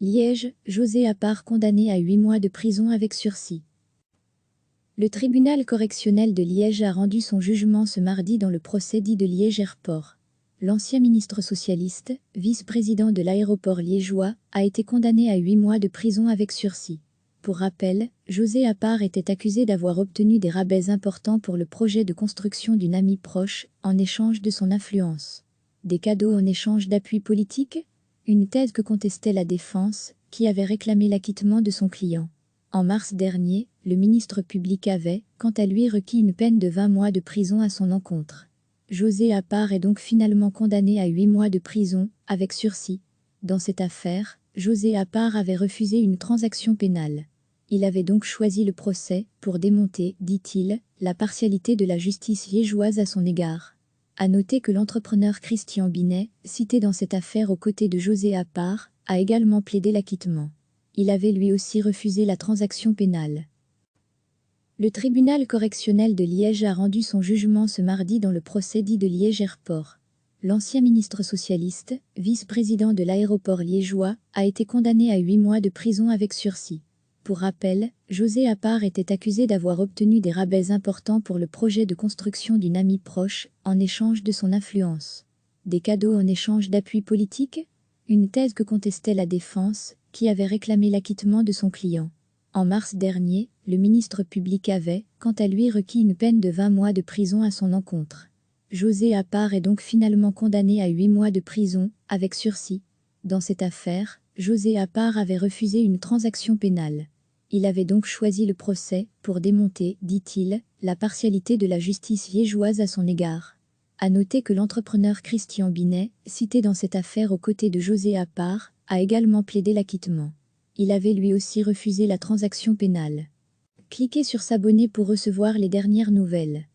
Liège, José Appart condamné à 8 mois de prison avec sursis. Le tribunal correctionnel de Liège a rendu son jugement ce mardi dans le procès dit de Liège Airport. L'ancien ministre socialiste, vice-président de l'aéroport liégeois, a été condamné à 8 mois de prison avec sursis. Pour rappel, José Appart était accusé d'avoir obtenu des rabais importants pour le projet de construction d'une amie proche, en échange de son influence. Des cadeaux en échange d'appui politique? Une thèse que contestait la défense, qui avait réclamé l'acquittement de son client. En mars dernier, le ministre public avait, quant à lui, requis une peine de 20 mois de prison à son encontre. José Appart est donc finalement condamné à 8 mois de prison, avec sursis. Dans cette affaire, José Appart avait refusé une transaction pénale. Il avait donc choisi le procès pour démonter, dit-il, la partialité de la justice liégeoise à son égard. À noter que l'entrepreneur Christian Binet, cité dans cette affaire aux côtés de José Appart, a également plaidé l'acquittement. Il avait lui aussi refusé la transaction pénale. Le tribunal correctionnel de Liège a rendu son jugement ce mardi dans le procès dit de Liège Airport. L'ancien ministre socialiste, vice-président de l'aéroport liégeois, a été condamné à 8 mois de prison avec sursis. Pour rappel, José Appart était accusé d'avoir obtenu des rabais importants pour le projet de construction d'une amie proche, en échange de son influence. Des cadeaux en échange d'appui politique? Une thèse que contestait la défense, qui avait réclamé l'acquittement de son client. En mars dernier, le ministre public avait, quant à lui, requis une peine de 20 mois de prison à son encontre. José Appart est donc finalement condamné à 8 mois de prison, avec sursis. Dans cette affaire, José Appart avait refusé une transaction pénale. Il avait donc choisi le procès pour démonter, dit-il, la partialité de la justice liégeoise à son égard. À noter que l'entrepreneur Christian Binet, cité dans cette affaire aux côtés de José Appart, a également plaidé l'acquittement. Il avait lui aussi refusé la transaction pénale. Cliquez sur s'abonner pour recevoir les dernières nouvelles.